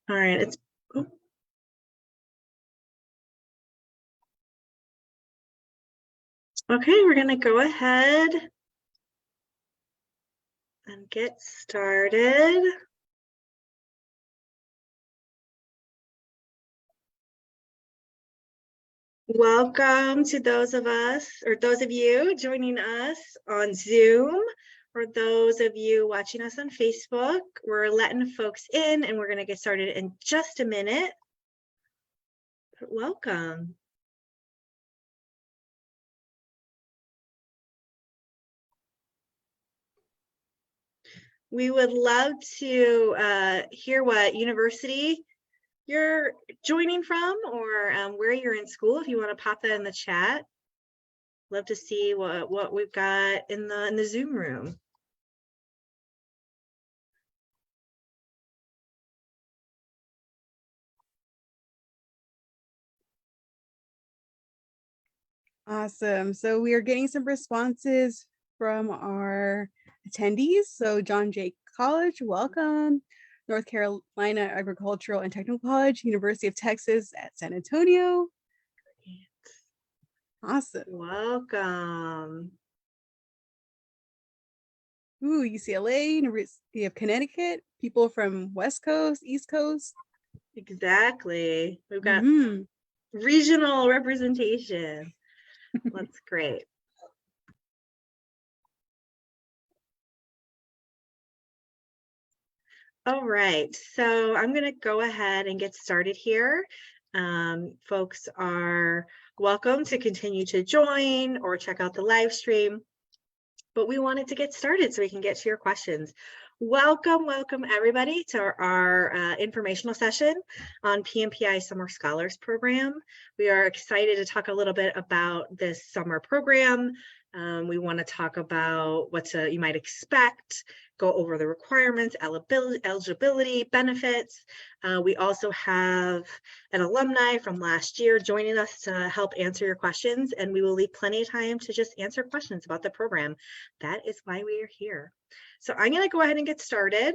All right, okay, we're gonna go ahead and get started. Welcome to those of you joining us on Zoom, or those of you watching us on Facebook. We're letting folks in and we're gonna get started in just a minute. But welcome. We would love to hear what university you're joining from, or where you're in school. If you want to pop that in the chat, love to see what we've got in the Zoom room. Awesome. So we are getting some responses from our attendees. So John Jay College, welcome. North Carolina Agricultural and Technical College, University of Texas at San Antonio. Awesome. Welcome. Ooh, UCLA, University of Connecticut, people from West Coast, East Coast. Exactly. We've got regional representation. That's great. All right, so I'm going to go ahead and get started here. Folks are welcome to continue to join or check out the live stream, but we wanted to get started so we can get to your questions. Welcome everybody to our informational session on PNPI Summer Scholars Program. We are excited to talk a little bit about this summer program. We want to talk about what you might expect, go over the requirements, eligibility, benefits. We also have an alumni from last year joining us to help answer your questions, and we will leave plenty of time to just answer questions about the program. That is why we are here. So I'm going to go ahead and get started.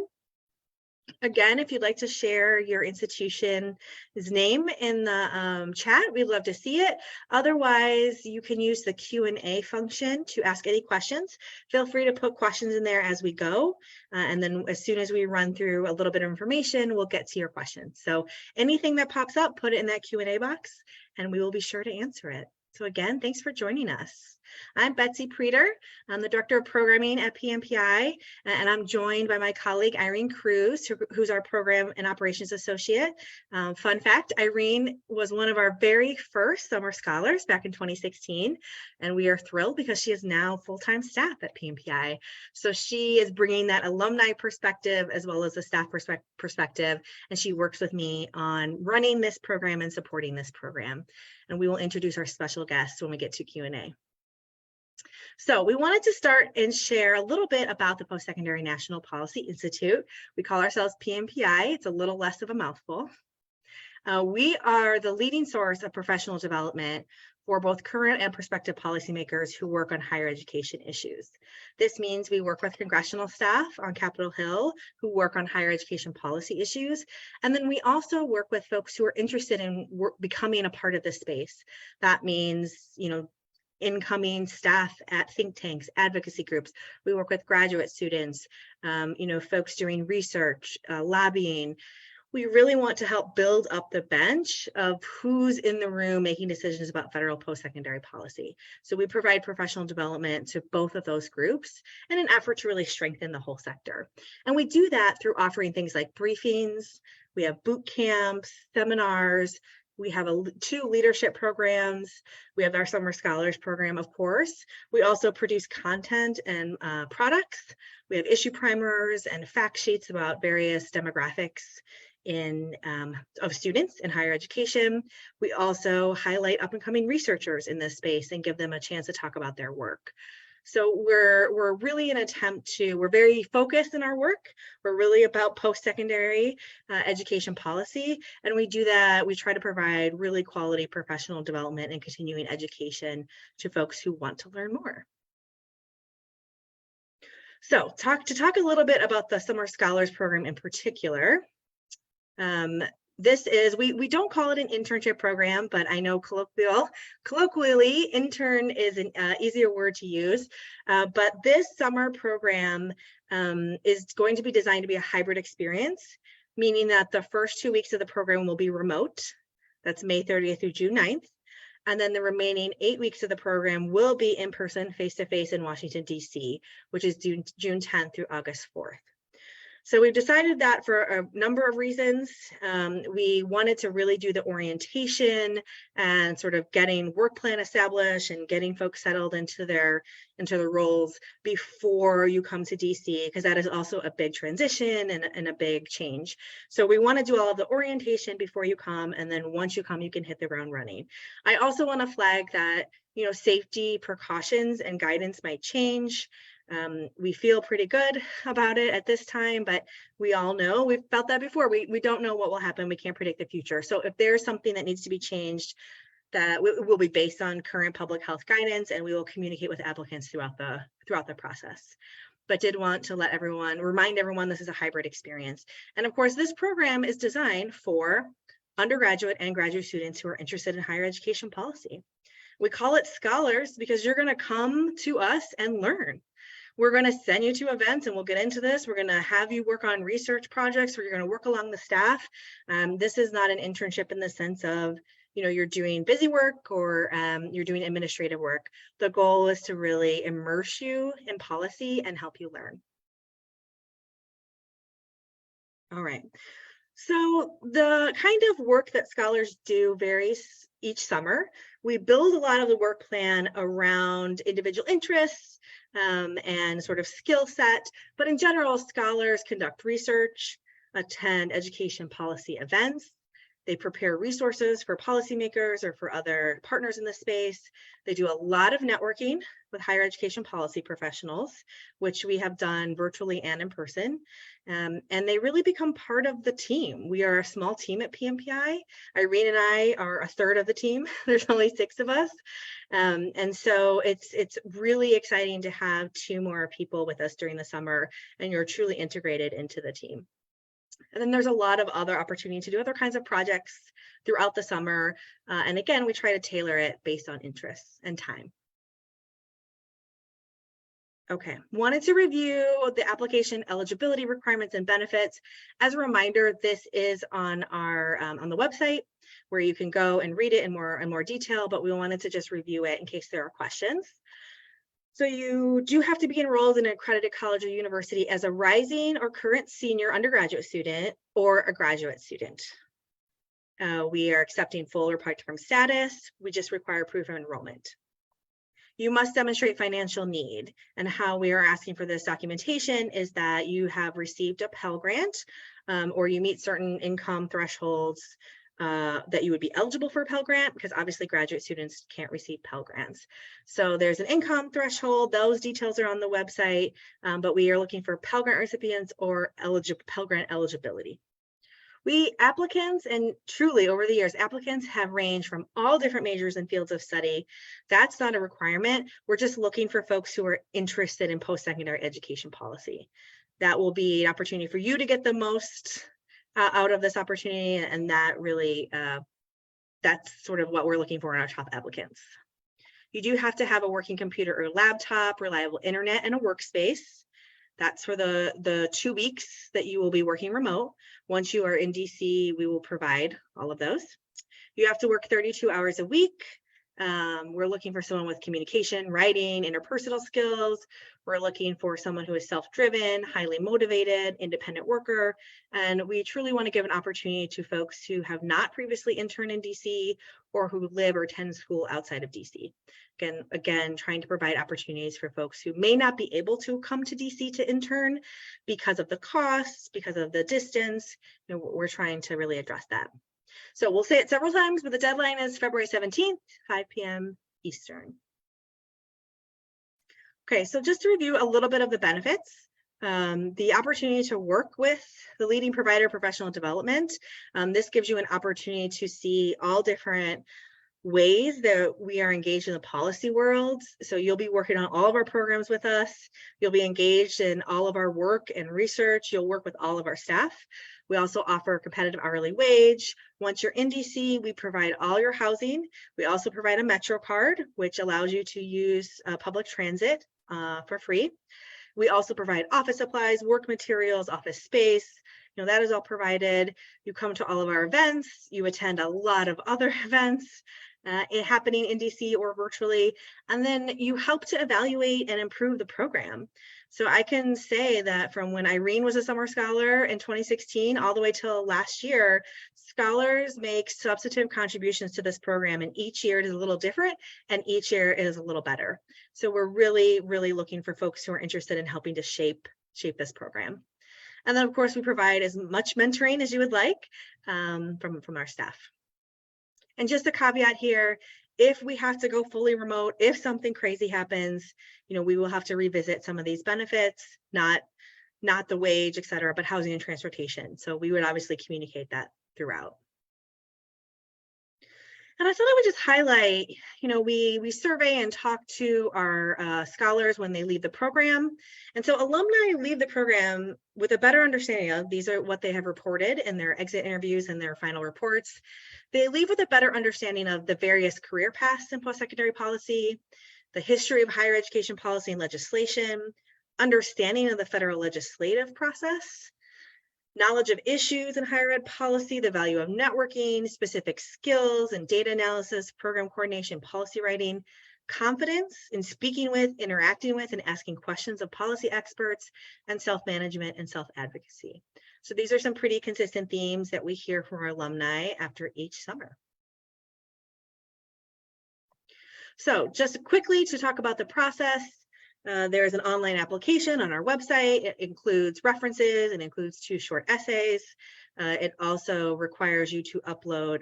Again, if you'd like to share your institution's name in the chat, we'd love to see it. Otherwise, you can use the Q&A function to ask any questions. Feel free to put questions in there as we go. And then as soon as we run through a little bit of information, we'll get to your questions. So anything that pops up, put it in that Q&A box, and we will be sure to answer it. So again, thanks for joining us. I'm Betsy Preeter. I'm the Director of Programming at PNPI, and I'm joined by my colleague, Irene Cruz, who's our Program and Operations Associate. Fun fact, Irene was one of our very first summer scholars back in 2016, and we are thrilled because she is now full-time staff at PNPI. So she is bringing that alumni perspective as well as the staff perspective, and she works with me on running this program and supporting this program. And we will introduce our special guests when we get to Q&A. So we wanted to start and share a little bit about the Post-Secondary National Policy Institute. We call ourselves PNPI. It's a little less of a mouthful. We are the leading source of professional development for both current and prospective policymakers who work on higher education issues. This means we work with congressional staff on Capitol Hill who work on higher education policy issues. And then we also work with folks who are interested in becoming a part of this space. That means, incoming staff at think tanks, advocacy groups. We work with graduate students, folks doing research, lobbying. We really want to help build up the bench of who's in the room making decisions about federal post-secondary policy. So we provide professional development to both of those groups in an effort to really strengthen the whole sector. And we do that through offering things like briefings. We have boot camps, seminars. We have 2 leadership programs. We have our Summer Scholars program, of course. We also produce content and products. We have issue primers and fact sheets about various demographics of students in higher education. We also highlight up and coming researchers in this space and give them a chance to talk about their work. So we're really we're very focused in our work. We're really about post-secondary education policy. And we do that, we try to provide really quality professional development and continuing education to folks who want to learn more. So to talk a little bit about the Summer Scholars Program in particular, This is, we don't call it an internship program, but I know colloquially, intern is an easier word to use. But this summer program is going to be designed to be a hybrid experience, meaning that the first 2 weeks of the program will be remote. That's May 30th through June 9th. And then the remaining 8 weeks of the program will be in person, face-to-face in Washington, D.C., which is June 10th through August 4th. So we've decided that for a number of reasons. We wanted to really do the orientation and sort of getting work plan established and getting folks settled into their roles before you come to DC, because that is also a big transition and a big change. So we want to do all of the orientation before you come, and then once you come, you can hit the ground running. I also want to flag that, you know, safety precautions and guidance might change. We feel pretty good about it at this time, but we all know, we've felt that before. We don't know what will happen. We can't predict the future. So if there's something that needs to be changed, that will be based on current public health guidance, and we will communicate with applicants throughout the process. But did want to remind everyone this is a hybrid experience. And of course, this program is designed for undergraduate and graduate students who are interested in higher education policy. We call it scholars because you're going to come to us and learn. We're going to send you to events, and we'll get into this. We're going to have you work on research projects where you're going to work along the staff. This is not an internship in the sense of, you know, you're doing busy work or you're doing administrative work. The goal is to really immerse you in policy and help you learn. All right. So the kind of work that scholars do varies each summer. We build a lot of the work plan around individual interests and sort of skill set, but in general, scholars conduct research, attend education policy events. They prepare resources for policymakers or for other partners in the space. They do a lot of networking with higher education policy professionals, which we have done virtually and in person. And they really become part of the team. We are a small team at PNPI. Irene and I are a third of the team. There's only 6 of us. And so it's really exciting to have 2 more people with us during the summer, and you're truly integrated into the team. And then there's a lot of other opportunity to do other kinds of projects throughout the summer. And again, we try to tailor it based on interests and time. Okay, wanted to review the application eligibility requirements and benefits. As a reminder, this is on our on the website where you can go and read it in more detail, but we wanted to just review it in case there are questions. So you do have to be enrolled in an accredited college or university as a rising or current senior undergraduate student or a graduate student. We are accepting full or part-time status. We just require proof of enrollment. You must demonstrate financial need, and how we are asking for this documentation is that you have received a Pell Grant or you meet certain income thresholds that you would be eligible for a Pell Grant, because obviously graduate students can't receive Pell Grants. So there's an income threshold. Those details are on the website, but we are looking for Pell Grant recipients or Pell Grant eligibility. Applicants, and truly over the years, applicants have ranged from all different majors and fields of study. That's not a requirement. We're just looking for folks who are interested in post-secondary education policy. That will be an opportunity for you to get the most out of this opportunity, and that really, that's sort of what we're looking for in our top applicants. You do have to have a working computer or laptop, reliable internet, and a workspace. That's for the 2 weeks that you will be working remote. Once you are in DC, we will provide all of those. You have to work 32 hours a week. We're looking for someone with communication, writing, interpersonal skills. We're looking for someone who is self-driven, highly motivated, independent worker. And we truly want to give an opportunity to folks who have not previously interned in DC or who live or attend school outside of DC. Again, trying to provide opportunities for folks who may not be able to come to DC to intern because of the costs, because of the distance. You know, we're trying to really address that. So we'll say it several times, but the deadline is February 17th, 5 p.m. Eastern. Okay, so just to review a little bit of the benefits, the opportunity to work with the leading provider of professional development. This gives you an opportunity to see all different ways that we are engaged in the policy world. So you'll be working on all of our programs with us. You'll be engaged in all of our work and research. You'll work with all of our staff. We also offer a competitive hourly wage. Once you're in DC, we provide all your housing. We also provide a Metro card, which allows you to use public transit for free. We also provide office supplies, work materials, office space. That is all provided. You come to all of our events. You attend a lot of other events happening in DC or virtually, and then you help to evaluate and improve the program. So I can say that from when Irene was a summer scholar in 2016 all the way till last year, scholars make substantive contributions to this program, and each year it is a little different and each year it is a little better. So we're really, really looking for folks who are interested in helping to shape this program. And then of course we provide as much mentoring as you would like from our staff. And just a caveat here, if we have to go fully remote, if something crazy happens, we will have to revisit some of these benefits, not the wage, et cetera, but housing and transportation. So we would obviously communicate that throughout. And I thought I would just highlight, we survey and talk to our scholars when they leave the program. And so alumni leave the program with a better understanding of, these are what they have reported in their exit interviews and their final reports. They leave with a better understanding of the various career paths in post-secondary policy, the history of higher education policy and legislation, understanding of the federal legislative process, knowledge of issues in higher ed policy, the value of networking, specific skills and data analysis, program coordination, policy writing, confidence in speaking with, interacting with, and asking questions of policy experts, and self-management and self-advocacy. So these are some pretty consistent themes that we hear from our alumni after each summer. So just quickly to talk about the process, there's an online application on our website. It includes references, it includes 2 short essays. It also requires you to upload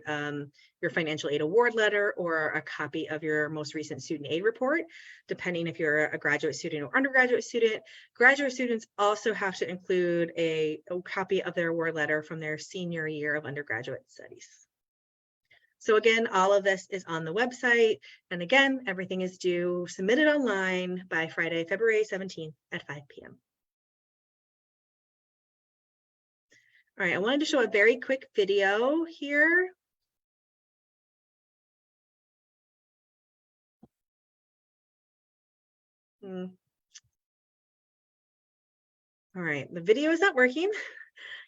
your financial aid award letter or a copy of your most recent student aid report, depending if you're a graduate student or undergraduate student. Graduate students also have to include a copy of their award letter from their senior year of undergraduate studies. So again, all of this is on the website. And again, everything is due submitted online by Friday, February 17th at 5 p.m. All right, I wanted to show a very quick video here. All right, the video is not working.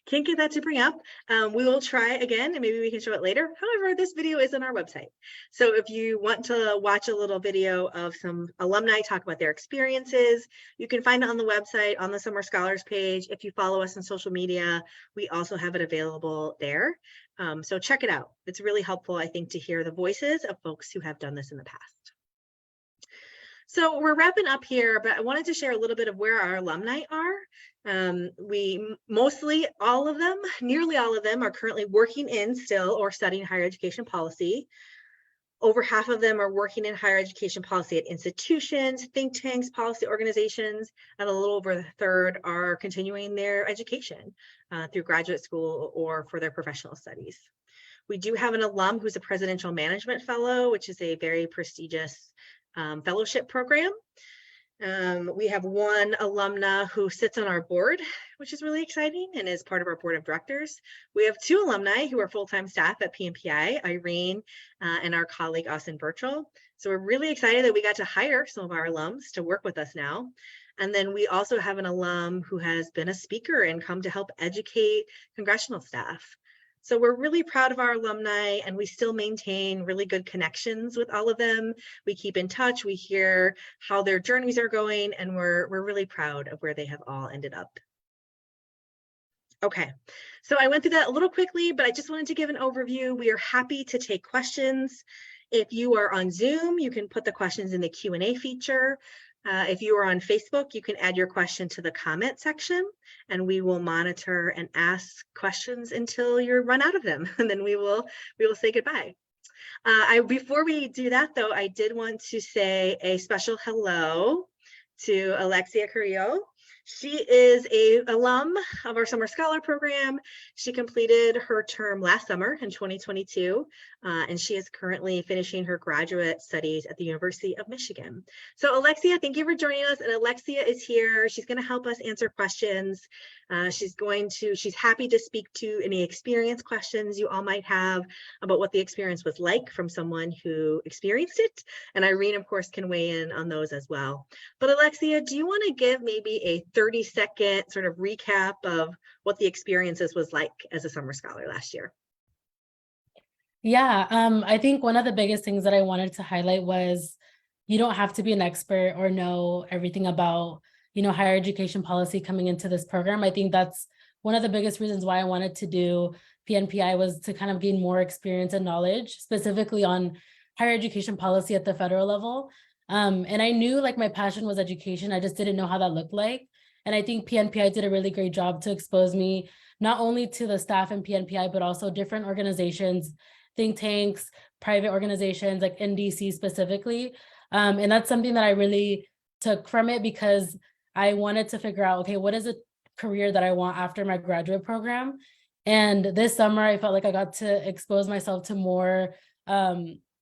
Can't get that to bring up. We will try again and maybe we can show it later. However, this video is on our website. So if you want to watch a little video of some alumni talk about their experiences, you can find it on the website on the Summer Scholars page. If you follow us on social media, we also have it available there. So check it out. It's really helpful, I think, to hear the voices of folks who have done this in the past. So we're wrapping up here, but I wanted to share a little bit of where our alumni are. Mostly all of them, nearly all of them are currently working in still or studying higher education policy. Over half of them are working in higher education policy at institutions, think tanks, policy organizations, and a little over a third are continuing their education through graduate school or for their professional studies. We do have an alum who's a presidential management fellow, which is a very prestigious fellowship program. We have one alumna who sits on our board, which is really exciting and is part of our board of directors. We have 2 alumni who are full-time staff at PNPI, Irene and our colleague Austin Birchall. So we're really excited that we got to hire some of our alums to work with us now. And then we also have an alum who has been a speaker and come to help educate congressional staff. So we're really proud of our alumni and we still maintain really good connections with all of them. We keep in touch, we hear how their journeys are going, and we're really proud of where they have all ended up. Okay, so I went through that a little quickly, but I just wanted to give an overview. We are happy to take questions. If you are on Zoom, you can put the questions in the Q&A feature. If you are on Facebook, you can add your question to the comment section and we will monitor and ask questions until you run out of them, and then we will say goodbye. Before we do that though, I did want to say a special hello to Alexia Carrillo. She is a alum of our Summer Scholar Program. She completed her term last summer in 2022, and she is currently finishing her graduate studies at the University of Michigan. So Alexia, thank you for joining us. And Alexia is here. She's going to help us answer questions. She's happy to speak to any experience questions you all might have about what the experience was like from someone who experienced it. And Irene, of course, can weigh in on those as well. But Alexia, do you want to give maybe a 30-second sort of recap of what the experiences was like as a summer scholar last year? Yeah, I think one of the biggest things that I wanted to highlight was you don't have to be an expert or know everything about, higher education policy coming into this program. I think that's one of the biggest reasons why I wanted to do PNPI was to kind of gain more experience and knowledge, specifically on higher education policy at the federal level. And I knew like my passion was education. I just didn't know how that looked like. And I think PNPI did a really great job to expose me not only to the staff in PNPI, but also different organizations, think tanks, private organizations like NDC specifically. And that's something that I really took from it because I wanted to figure out, okay, what is a career that I want after my graduate program? And this summer, I felt like I got to expose myself to more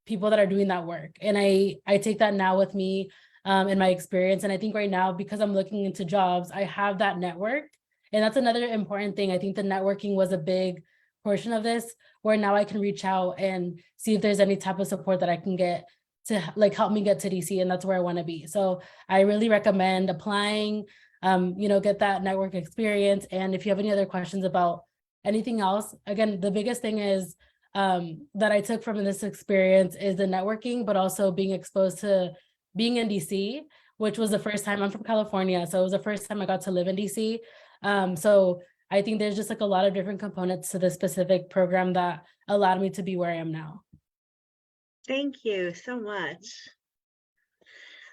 people that are doing that work. And I take that now with me in my experience. And I think right now, because I'm looking into jobs, I have that network. And that's another important thing. I think the networking was a big portion of this, where now I can reach out and see if there's any type of support that I can get to like help me get to DC. And that's where I want to be. So I really recommend applying, get that network experience. And if you have any other questions about anything else, again, the biggest thing is that I took from this experience is the networking, but also being exposed to being in DC, which was the first time. I'm from California, so it was the first time I got to live in DC. So I think there's just like a lot of different components to this specific program that allowed me to be where I am now. Thank you so much.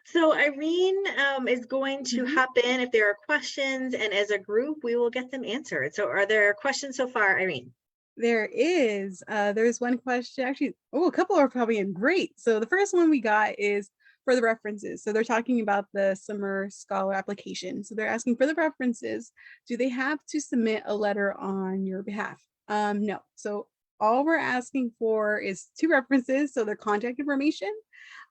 So Irene is going to hop in if there are questions, and as a group, we will get them answered. So are there questions so far, Irene? There is. There's one question, actually, a couple are probably in. Great. So the first one we got is for the references. So they're talking about the summer scholar application. So they're asking for the references. Do they have to submit a letter on your behalf? No. So all we're asking for is 2 references. So their contact information.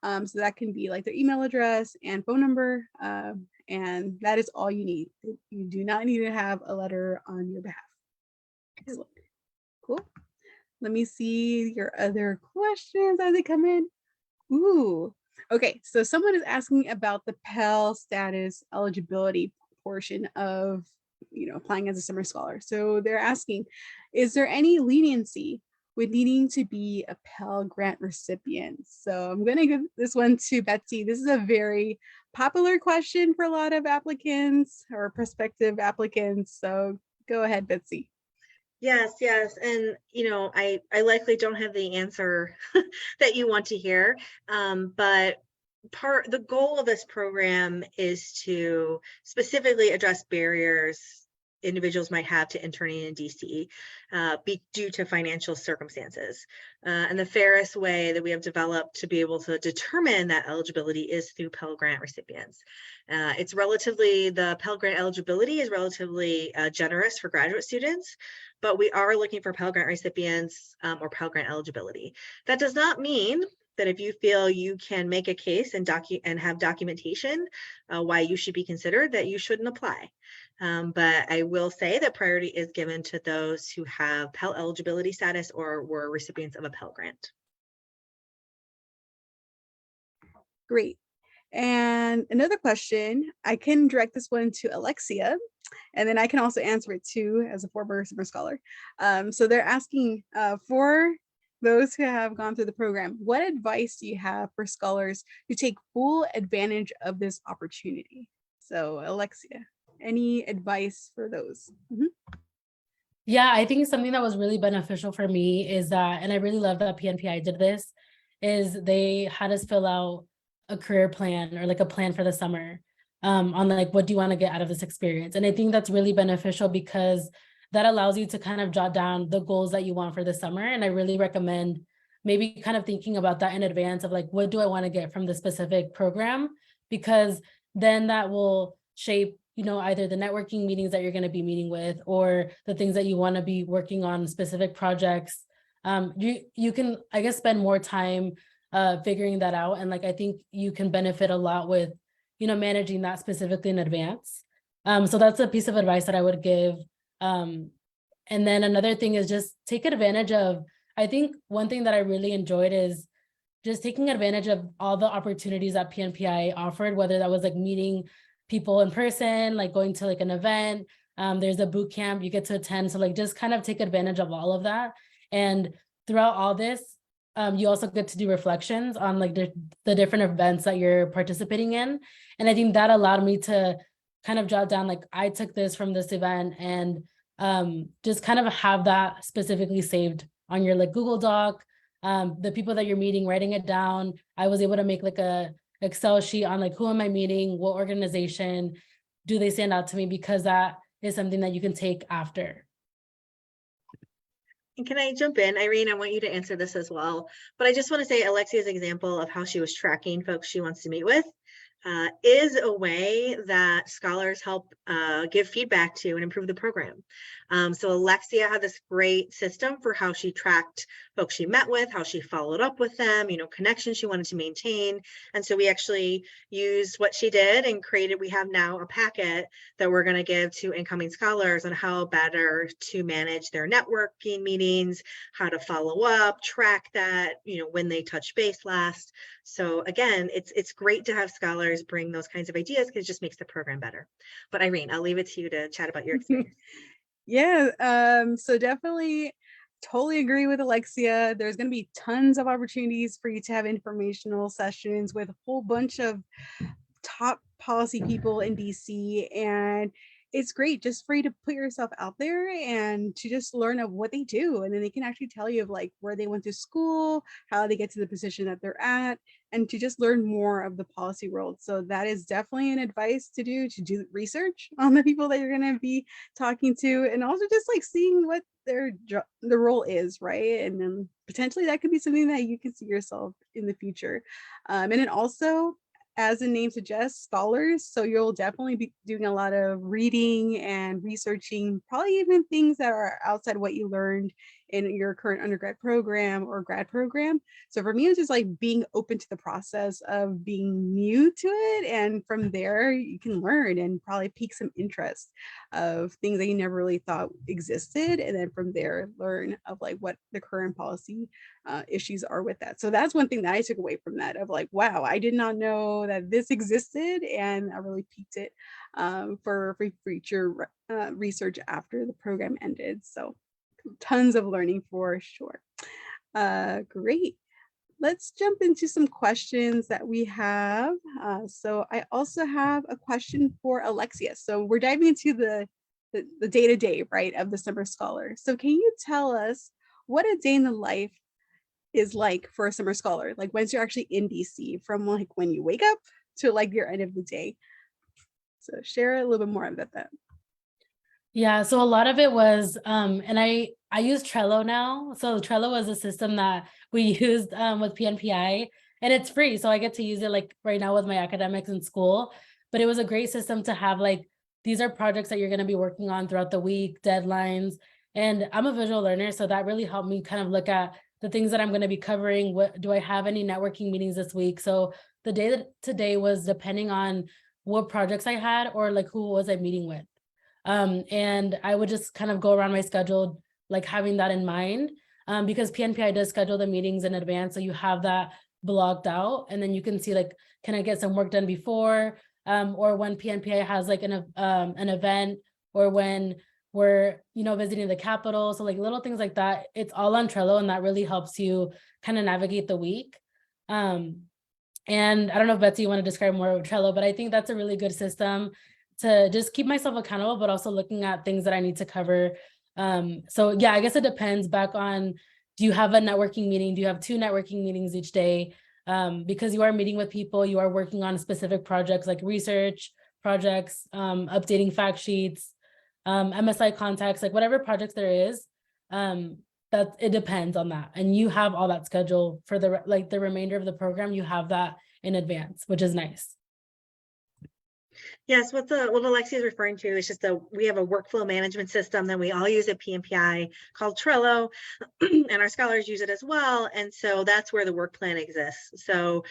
So that can be like their email address and phone number. And that is all you need. You do not need to have a letter on your behalf. Excellent. Cool. Let me see your other questions as they come in. Ooh, okay. So someone is asking about the Pell status eligibility portion of, applying as a summer scholar. So they're asking, is there any leniency with needing to be a Pell Grant recipient? So I'm going to give this one to Betsy. This is a very popular question for a lot of applicants or prospective applicants. So go ahead, Betsy. Yes. And, I likely don't have the answer that you want to hear, but the goal of this program is to specifically address barriers individuals might have to interning in DC due to financial circumstances. And the fairest way that we have developed to be able to determine that eligibility is through Pell Grant recipients. The Pell Grant eligibility is relatively generous for graduate students, but we are looking for Pell Grant recipients or Pell Grant eligibility. That does not mean that if you feel you can make a case and have documentation why you should be considered, that you shouldn't apply. But I will say that priority is given to those who have Pell eligibility status or were recipients of a Pell Grant. Great. And another question, I can direct this one to Alexia, and then I can also answer it too as a former summer scholar. So they're asking for those who have gone through the program, what advice do you have for scholars to take full advantage of this opportunity? So Alexia, any advice for those? Yeah, I think something that was really beneficial for me is that, and I really love that PNPI did this, is they had us fill out a career plan or like a plan for the summer on like, what do you want to get out of this experience? And I think that's really beneficial because that allows you to kind of jot down the goals that you want for the summer. And I really recommend maybe kind of thinking about that in advance of like, what do I want to get from the specific program? Because then that will shape, either the networking meetings that you're going to be meeting with or the things that you want to be working on, specific projects. You can, I guess, spend more time figuring that out. And like, I think you can benefit a lot with, managing that specifically in advance. So that's a piece of advice that I would give. And then another thing is just take advantage of, I think one thing that I really enjoyed is just taking advantage of all the opportunities that PNPI offered, whether that was like meeting people in person, like going to like an event, there's a boot camp you get to attend. So like just kind of take advantage of all of that. And throughout all this, you also get to do reflections on like the different events that you're participating in. And I think that allowed me to kind of jot down, like, I took this from this event, and just kind of have that specifically saved on your like Google Doc. The people that you're meeting, writing it down. I was able to make like a Excel sheet on like, who am I meeting? What organization do they stand out to me? Because that is something that you can take after. And can I jump in, Irene? I want you to answer this as well. But I just want to say Alexia's example of how she was tracking folks she wants to meet with is a way that scholars help give feedback to and improve the program. So Alexia had this great system for how she tracked folks she met with, how she followed up with them, connections she wanted to maintain. And so we actually used what she did and we have now a packet that we're going to give to incoming scholars on how better to manage their networking meetings, how to follow up, track that, when they touch base last. So again, it's great to have scholars bring those kinds of ideas because it just makes the program better. But Irene, I'll leave it to you to chat about your experience. Yeah, so definitely totally agree with Alexia. There's going to be tons of opportunities for you to have informational sessions with a whole bunch of top policy people in DC, and it's great just for you to put yourself out there and to just learn of what they do, and then they can actually tell you of like where they went to school, how they get to the position that they're at, and to just learn more of the policy world. So that is definitely an advice to do research on the people that you're going to be talking to, and also just like seeing what their role is, right? And then potentially that could be something that you can see yourself in the future. And then also, as the name suggests, scholars. So you'll definitely be doing a lot of reading and researching, probably even things that are outside what you learned in your current undergrad program or grad program. So for me, it's just like being open to the process of being new to it. And from there, you can learn and probably pique some interest of things that you never really thought existed. And then from there, learn of like what the current policy issues are with that. So that's one thing that I took away from that, of like, wow, I did not know that this existed, and I really piqued it for future research after the program ended. So tons of learning for sure. Great. Let's jump into some questions that we have. So I also have a question for Alexia. So we're diving into the day-to-day, right, of the summer scholar. So can you tell us what a day in the life is like for a summer scholar, like once you're actually in DC, from like when you wake up to like your end of the day? So share a little bit more about that. Yeah, so a lot of it was, and I use Trello now. So Trello was a system that we used with PNPI, and it's free. So I get to use it like right now with my academics in school. But it was a great system to have, like, these are projects that you're going to be working on throughout the week, deadlines. And I'm a visual learner, so that really helped me kind of look at the things that I'm going to be covering. What do I have any networking meetings this week? So the day that today was depending on what projects I had or like who was I meeting with. And I would just kind of go around my schedule, like having that in mind, because PNPI does schedule the meetings in advance. So you have that blocked out, and then you can see, like, can I get some work done before, or when PNPI has like an event, or when we're, visiting the Capitol. So like little things like that, it's all on Trello, and that really helps you kind of navigate the week. And I don't know if Betsy, you want to describe more of Trello, but I think that's a really good system to just keep myself accountable, but also looking at things that I need to cover. So yeah, I guess it depends back on, do you have a networking meeting? Do you have 2 networking meetings each day? Because you are meeting with people, you are working on specific projects like research projects, updating fact sheets, MSI contacts, like whatever projects there is, that it depends on that. And you have all that scheduled for the remainder of the program, you have that in advance, which is nice. Yes, what Alexia is referring to is just we have a workflow management system that we all use at PNPI called Trello, and our scholars use it as well. And so that's where the work plan exists. So,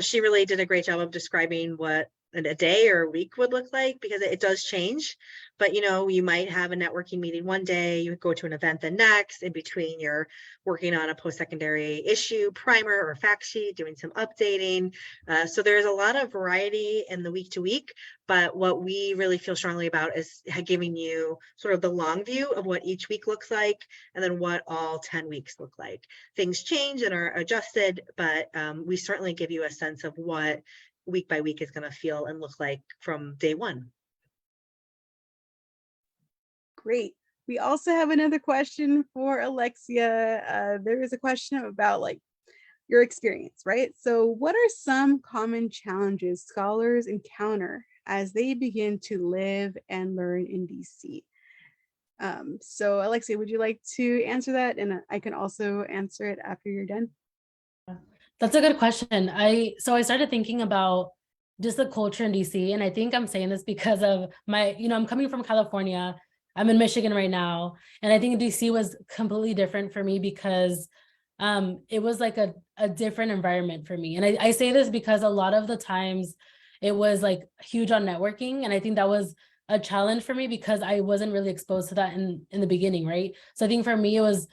she really did a great job of describing what a day or a week would look like, because it does change. But, you might have a networking meeting one day, you go to an event the next, in between you're working on a post-secondary issue primer or fact sheet, doing some updating. So there's a lot of variety in the week to week. But what we really feel strongly about is giving you sort of the long view of what each week looks like, and then what all 10 weeks look like. Things change and are adjusted, but we certainly give you a sense of what week by week is going to feel and look like from day one. Great. We also have another question for Alexia. There is a question about like your experience, right? So what are some common challenges scholars encounter as they begin to live and learn in DC? So Alexia, would you like to answer that? And I can also answer it after you're done. That's a good question. I started thinking about just the culture in DC, and I think I'm saying this because of my, I'm coming from California. I'm in Michigan right now, and I think DC was completely different for me because it was like a different environment for me. And I say this because a lot of the times it was like huge on networking, and I think that was a challenge for me because I wasn't really exposed to that in the beginning, right? So I think for me it was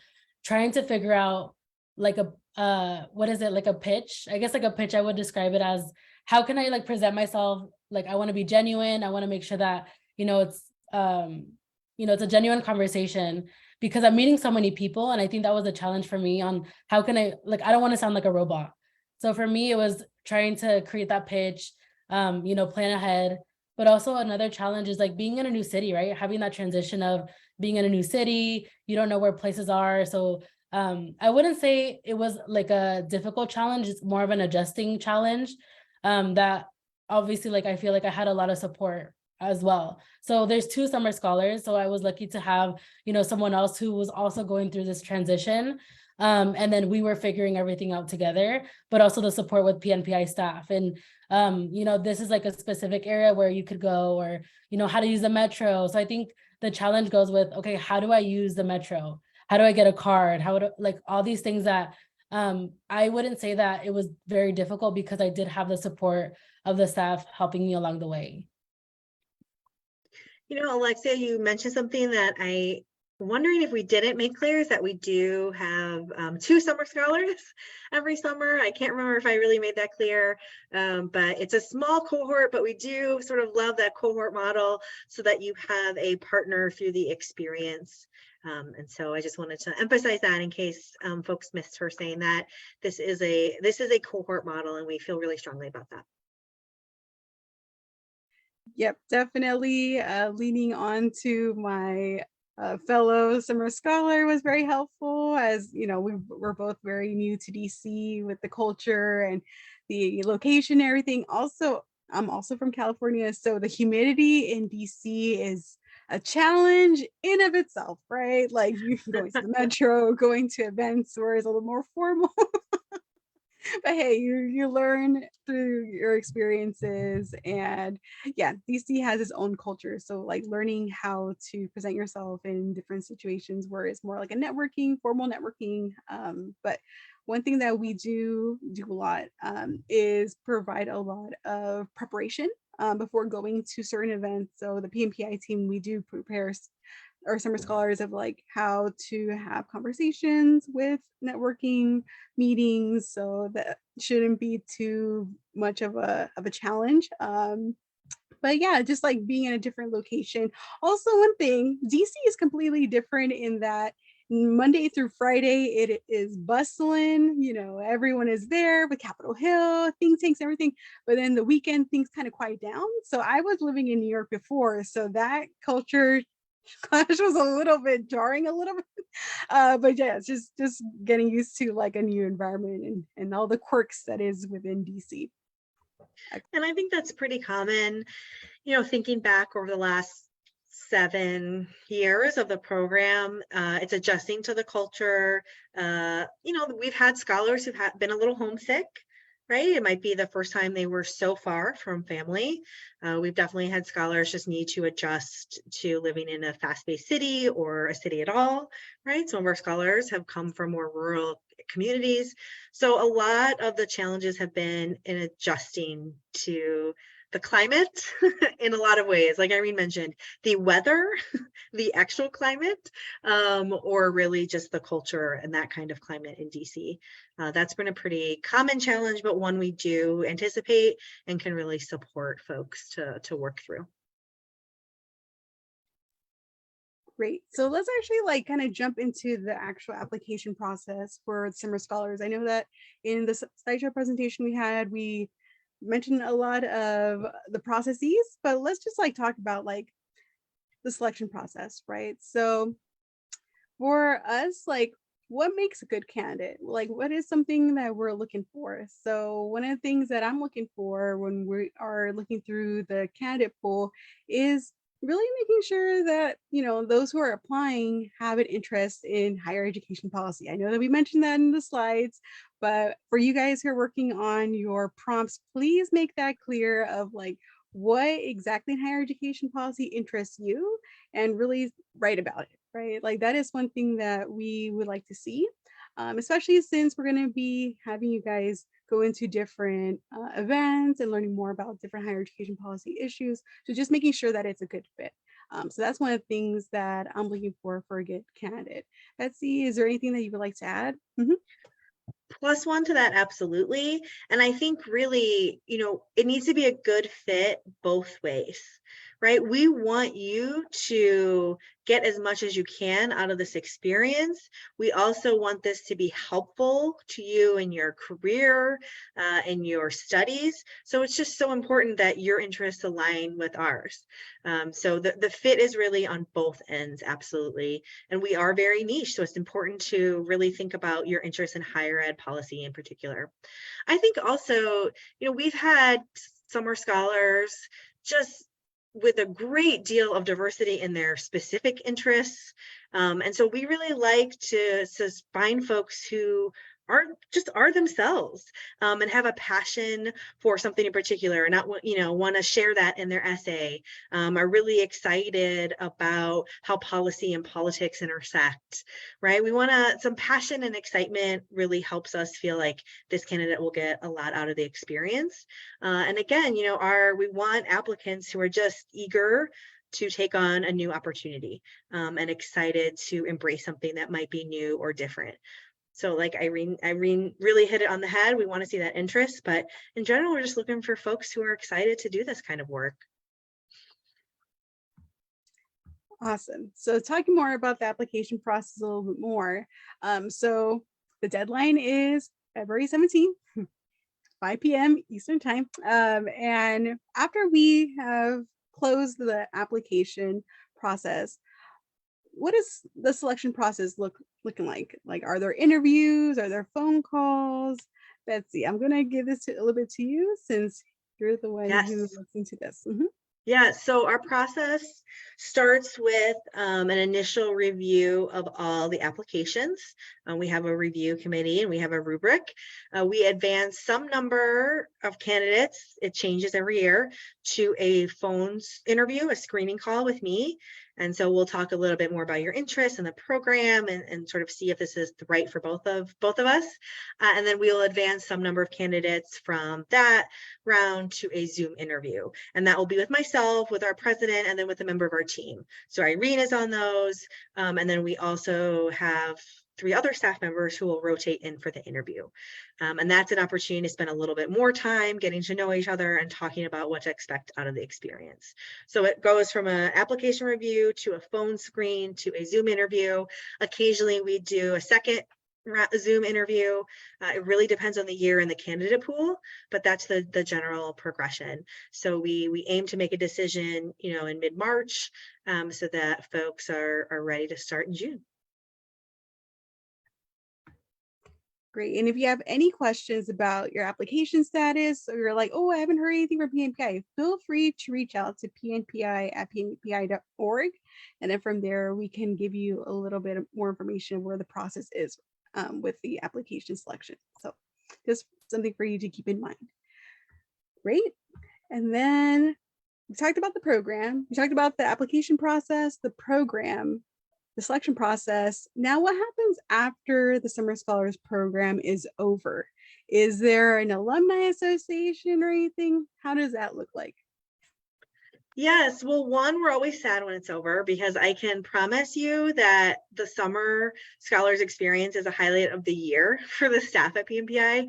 trying to figure out like what is it, like a pitch? I guess like a pitch, I would describe it as, how can I like present myself? Like, I want to be genuine. I want to make sure that, it's it's a genuine conversation, because I'm meeting so many people. And I think that was a challenge for me on how can I don't want to sound like a robot. So for me, it was trying to create that pitch, plan ahead. But also another challenge is like being in a new city, right? Having that transition of being in a new city, you don't know where places are. So I wouldn't say it was like a difficult challenge. It's more of an adjusting challenge that obviously like I feel like I had a lot of support as well. So there's 2 summer scholars. So I was lucky to have, someone else who was also going through this transition. And then we were figuring everything out together, but also the support with PNPI staff. And, this is like a specific area where you could go, or, how to use the metro. So I think the challenge goes with, okay, how do I use the metro? How do I get a card? How would, like, all these things that I wouldn't say that it was very difficult, because I did have the support of the staff helping me along the way. Alexia, you mentioned something that I'm wondering if we didn't make clear, is that we do have 2 summer scholars every summer. I can't remember if I really made that clear, but it's a small cohort, but we do sort of love that cohort model, so that you have a partner through the experience. And so I just wanted to emphasize that in case folks missed her saying that this is a cohort model, and we feel really strongly about that. Yep, definitely leaning on to my fellow summer scholar was very helpful, as we're both very new to DC with the culture and the location and everything. Also, I'm also from California, so the humidity in DC is a challenge in of itself, right? Like you going to the metro, going to events where it's a little more formal. But hey, you learn through your experiences, and yeah, DC has its own culture. So like learning how to present yourself in different situations where it's more like a networking, formal networking. But one thing that we do a lot is provide a lot of preparation before going to certain events. So the PNPI team, we do prepare our summer scholars of like how to have conversations with networking meetings, so that shouldn't be too much of a challenge. But yeah, just like being in a different location. Also, one thing, DC is completely different in that Monday through Friday it is bustling, everyone is there with Capitol Hill, think tanks, everything. But then the weekend things kind of quiet down. So I was living in New York before, so that culture clash was a little bit jarring, a little bit. But yeah, it's just getting used to like a new environment and all the quirks that is within DC. And I think that's pretty common, thinking back over the last 7 years of the program. It's adjusting to the culture. We've had scholars who've been a little homesick right? It might be the first time they were so far from family. We've definitely had scholars just need to adjust to living in a fast-paced city or a city at all, right? Some of our scholars have come from more rural communities. So a lot of the challenges have been in adjusting to the climate in a lot of ways. Like Irene mentioned, the weather, the actual climate, or really just the culture and that kind of climate in DC. That's been a pretty common challenge, but one we do anticipate and can really support folks to work through. Great. So let's actually like kind of jump into the actual application process for summer scholars. I know that in the slideshow presentation we mentioned a lot of the processes, but let's just like talk about like the selection process, right? So for us, like what makes a good candidate? Like what is something that we're looking for? So one of the things that I'm looking for when we are looking through the candidate pool is really making sure that, you know, those who are applying have an interest in higher education policy. I know that we mentioned that in the slides, but for you guys who are working on your prompts, please make that clear of like what exactly in higher education policy interests you and really write about it, right? Like that is one thing that we would like to see, especially since we're going to be having you guys go into different events and learning more about different higher education policy issues. So just making sure that it's a good fit. So that's one of the things that I'm looking for a good candidate. Betsy, is there anything that you would like to add? Plus one to that, absolutely. And I think really, it needs to be a good fit both ways, right? We want you to get as much as you can out of this experience. We also want this to be helpful to you in your career, in your studies. So it's just so important that your interests align with ours. So the fit is really on both ends, absolutely. And we are very niche, so it's important to really think about your interest in higher ed policy in particular. I think also, we've had summer scholars just with a great deal of diversity in their specific interests. And so we really like to find folks who are themselves, and have a passion for something in particular, and not want to share that in their essay, are really excited about how policy and politics intersect, right? We want some passion and excitement really helps us feel like this candidate will get a lot out of the experience. And again, we want applicants who are just eager to take on a new opportunity, and excited to embrace something that might be new or different. So like Irene really hit it on the head. We want to see that interest, but in general, we're just looking for folks who are excited to do this kind of work. Awesome. So talking more about the application process a little bit more. So the deadline is February 17th, 5 p.m. Eastern time. And after we have closed the application process, what is the selection process looking like? Like, are there interviews? Are there phone calls? Betsy, I'm gonna give this a little bit to you since you're the one Yes. who listened to this. Yeah, so our process starts with an initial review of all the applications. We have a review committee and we have a rubric. We advance some number of candidates, it changes every year, to a phone interview, a screening call with me. And so we'll talk a little bit more about your interests in the program and sort of see if this is right for both of us. And then we'll advance some number of candidates from that round to a Zoom interview. And that will be with myself, with our president, and then with a member of our team. So Irene is on those. And then we also have 3 other staff members who will rotate in for the interview. And that's an opportunity to spend a little bit more time getting to know each other and talking about what to expect out of the experience. So it goes from an application review to a phone screen to a Zoom interview. Occasionally we do a second Zoom interview. It really depends on the year and the candidate pool, but that's the general progression. So we aim to make a decision, in mid-March, so that folks are ready to start in June. Great. And if you have any questions about your application status, or you're like, oh, I haven't heard anything from PNPI, feel free to reach out to pnpi@pnpi.org. And then from there, we can give you a little bit more information of where the process is with the application selection. So just something for you to keep in mind. Great. And then we talked about the program. We talked about the application process, the program, the selection process. Now, what happens after the Summer Scholars Program is over? Is there an alumni association or anything? How does that look like? Yes, well, one, we're always sad when it's over because I can promise you that the Summer Scholars experience is a highlight of the year for the staff at PNPI.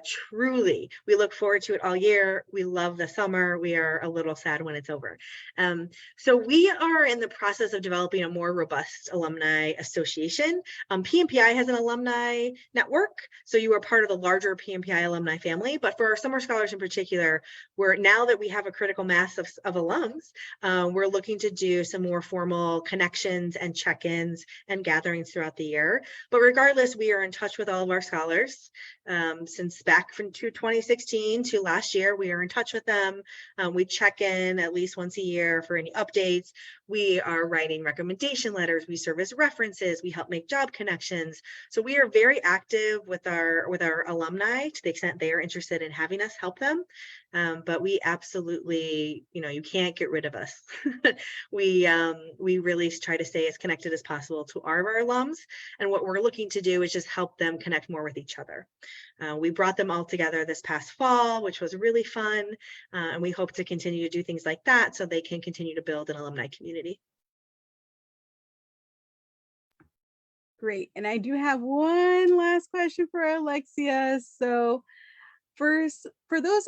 Truly, we look forward to it all year. We love the summer. We are a little sad when it's over. So we are in the process of developing a more robust alumni association. PNPI has an alumni network, so you are part of the larger PNPI alumni family. But for our Summer Scholars in particular, now that we have a critical mass of alums, we're looking to do some more formal connections and check-ins and gatherings throughout the year. But regardless, we are in touch with all of our scholars. Since back from 2016 to last year, we are in touch with them. We check in at least once a year for any updates. We are writing recommendation letters. We serve as references. We help make job connections. So we are very active with our alumni to the extent they are interested in having us help them. But we absolutely, you can't get rid of us. We really try to stay as connected as possible to our alums. And what we're looking to do is just help them connect more with each other. We brought them all together this past fall, which was really fun. And we hope to continue to do things like that so they can continue to build an alumni community. Great. And I do have one last question for Alexia. So first, for those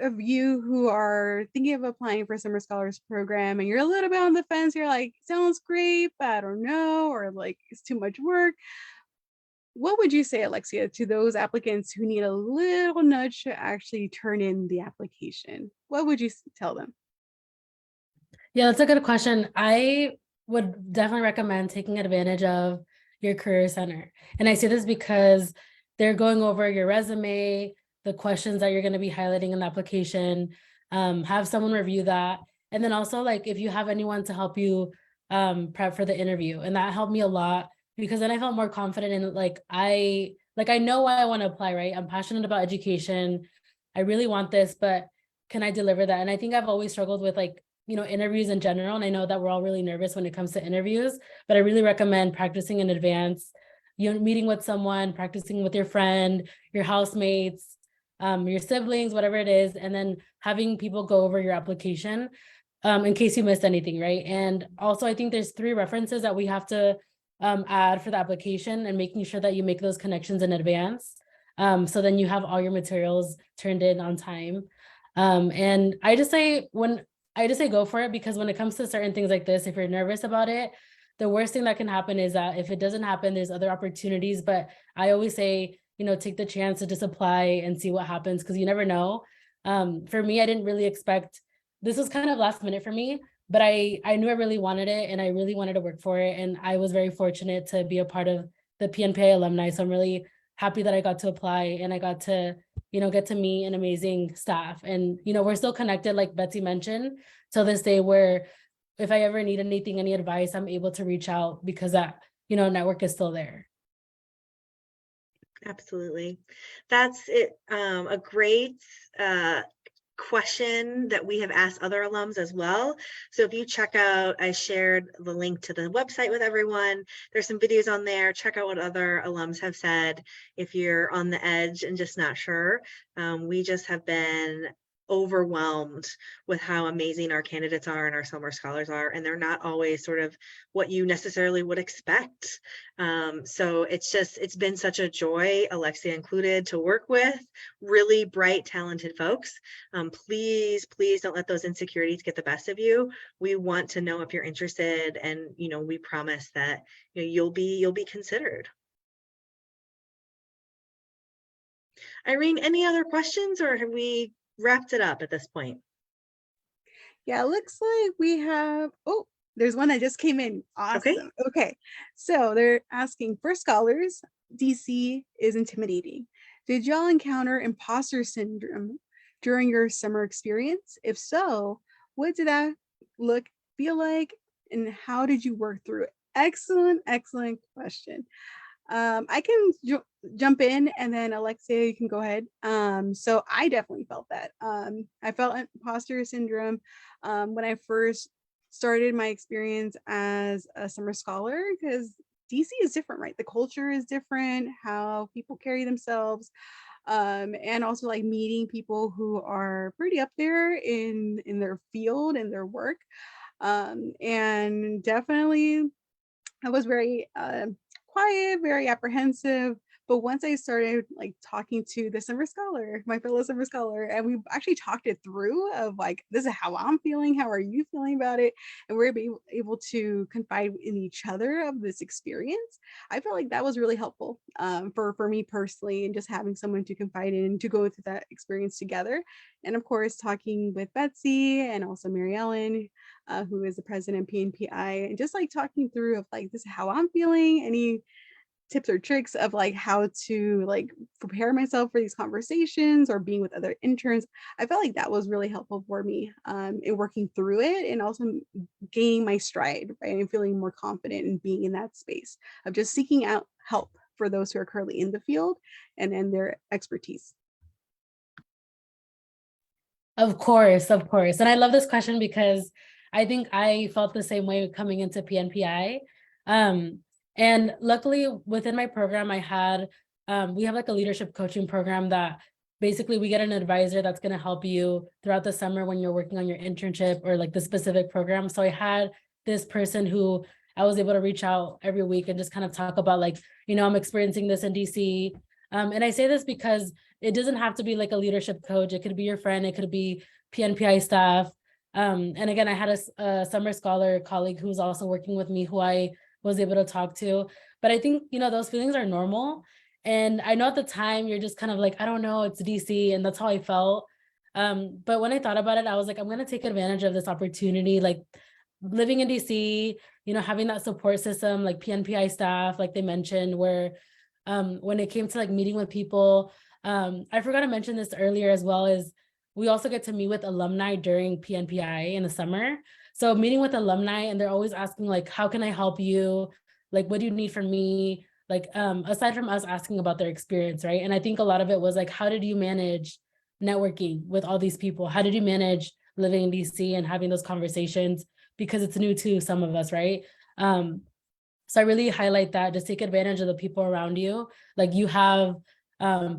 of you who are thinking of applying for Summer Scholars Program and you're a little bit on the fence, you're like, sounds great, but I don't know, or like it's too much work. What would you say, Alexia, to those applicants who need a little nudge to actually turn in the application? What would you tell them? Yeah, that's a good question. I would definitely recommend taking advantage of your career center. And I say this because they're going over your resume, the questions that you're going to be highlighting in the application, have someone review that. And then also, like, if you have anyone to help you prep for the interview. And that helped me a lot because then I felt more confident in I know why I want to apply, right? I'm passionate about education. I really want this, but can I deliver that? And I think I've always struggled with interviews in general. And I know that we're all really nervous when it comes to interviews, but I really recommend practicing in advance, meeting with someone, practicing with your friend, your housemates, your siblings, whatever it is, and then having people go over your application in case you missed anything, right? And also, I think there's 3 references that we have to add for the application and making sure that you make those connections in advance. So then you have all your materials turned in on time. And I just say go for it, because when it comes to certain things like this, if you're nervous about it, the worst thing that can happen is that if it doesn't happen, there's other opportunities. But I always say, take the chance to just apply and see what happens, because you never know. For me, I didn't really expect, this was kind of last minute for me, but I knew I really wanted it and I really wanted to work for it. And I was very fortunate to be a part of the PNPI alumni. So I'm really happy that I got to apply and I got to, get to meet an amazing staff. And, we're still connected, like Betsy mentioned, till this day, where if I ever need anything, any advice, I'm able to reach out because that, network is still there. Absolutely. That's it. A great question that we have asked other alums as well. So if you check out, I shared the link to the website with everyone. There's some videos on there. Check out what other alums have said if you're on the edge and just not sure. We just have been overwhelmed with how amazing our candidates are and our summer scholars are, and they're not always sort of what you necessarily would expect. So it's been such a joy, Alexia included, to work with really bright, talented folks. Please don't let those insecurities get the best of you. We want to know if you're interested, and we promise that you'll be considered. Irene, any other questions, or have we wrapped it up at this point? Yeah, it looks like we have, there's one that just came in. Awesome. Okay. So they're asking, for scholars, DC is intimidating. Did y'all encounter imposter syndrome during your summer experience? If so, what did that feel like, and how did you work through it? Excellent question. I can jump in, and then Alexia, you can go ahead. So I definitely felt that. I felt imposter syndrome when I first started my experience as a summer scholar, because DC is different, right? The culture is different, how people carry themselves, and also like meeting people who are pretty up there in their field and their work. And definitely I was very quiet, very apprehensive. But once I started like talking to the summer scholar, my fellow summer scholar, and we actually talked it through of like, this is how I'm feeling. How are you feeling about it? And we're able to confide in each other of this experience. I felt like that was really helpful for me personally, and just having someone to confide in, to go through that experience together. And of course, talking with Betsy and also Mary Ellen, who is the president of PNPI, and just like talking through of like, this is how I'm feeling, any tips or tricks of like how to like prepare myself for these conversations or being with other interns. I felt like that was really helpful for me in working through it, and also gaining my stride, right, and feeling more confident in being in that space of just seeking out help for those who are currently in the field and their expertise. Of course, of course. And I love this question because I think I felt the same way coming into PNPI. And luckily within my program, we have like a leadership coaching program that basically we get an advisor that's going to help you throughout the summer when you're working on your internship or like the specific program. So I had this person who I was able to reach out every week and just kind of talk about like, I'm experiencing this in DC. And I say this because it doesn't have to be like a leadership coach. It could be your friend. It could be PNPI staff. And again, I had a summer scholar colleague who was also working with me, who I was able to talk to. But I think, those feelings are normal. And I know at the time you're just kind of like, I don't know, it's DC. And that's how I felt. But when I thought about it, I was like, I'm going to take advantage of this opportunity, like living in DC, having that support system, like PNPI staff, like they mentioned, where when it came to like meeting with people, I forgot to mention this earlier as well, is we also get to meet with alumni during PNPI in the summer. So meeting with alumni, and they're always asking like, how can I help you? Like, what do you need from me? Like, aside from us asking about their experience, right? And I think a lot of it was like, how did you manage networking with all these people? How did you manage living in DC and having those conversations? Because it's new to some of us, right? So I really highlight that, just take advantage of the people around you. Like you have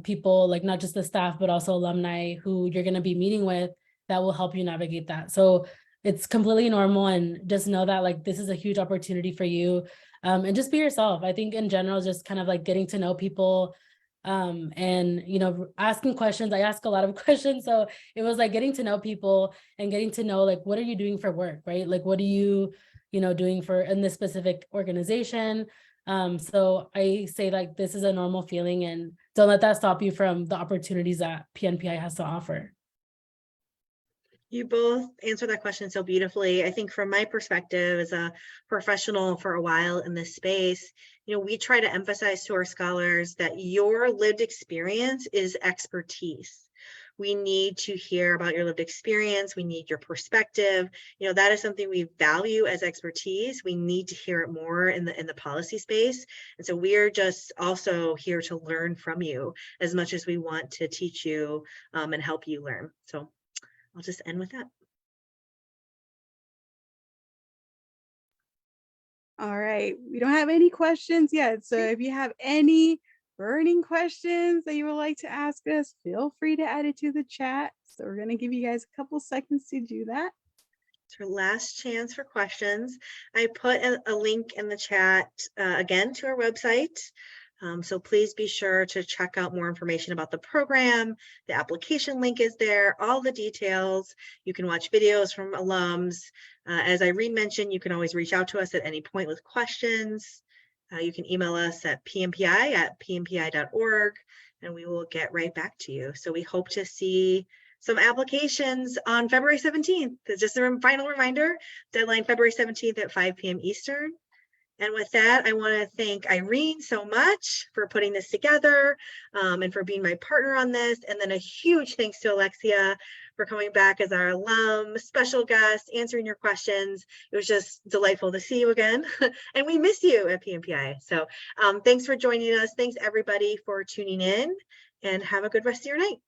people, like not just the staff, but also alumni who you're going to be meeting with that will help you navigate that. So it's completely normal, and just know that like this is a huge opportunity for you. And just be yourself. I think in general, just kind of like getting to know people and asking questions. I ask a lot of questions, so it was like getting to know people and getting to know like, what are you doing for work, right? Like, what are you doing for in this specific organization? So I say like, this is a normal feeling, and don't let that stop you from the opportunities that PNPI has to offer. You both answered that question so beautifully. I think from my perspective as a professional for a while in this space, we try to emphasize to our scholars that your lived experience is expertise. We need to hear about your lived experience. We need your perspective. That is something we value as expertise. We need to hear it more in the policy space. And so we are just also here to learn from you as much as we want to teach you and help you learn. So I'll just end with that. All right, we don't have any questions yet. So if you have any burning questions that you would like to ask us, feel free to add it to the chat. So we're going to give you guys a couple seconds to do that. It's our last chance for questions. I put a link in the chat again to our website. So please be sure to check out more information about the program. The application link is there, all the details. You can watch videos from alums. As Irene mentioned, you can always reach out to us at any point with questions. You can email us at pnpi@pnpi.org, and we will get right back to you. So we hope to see some applications on February 17th. Just a final reminder, deadline February 17th at 5 p.m. Eastern. And with that, I want to thank Irene so much for putting this together and for being my partner on this. And then a huge thanks to Alexia for coming back as our alum, special guest, answering your questions. It was just delightful to see you again. And we miss you at PNPI. So thanks for joining us. Thanks everybody for tuning in, and have a good rest of your night.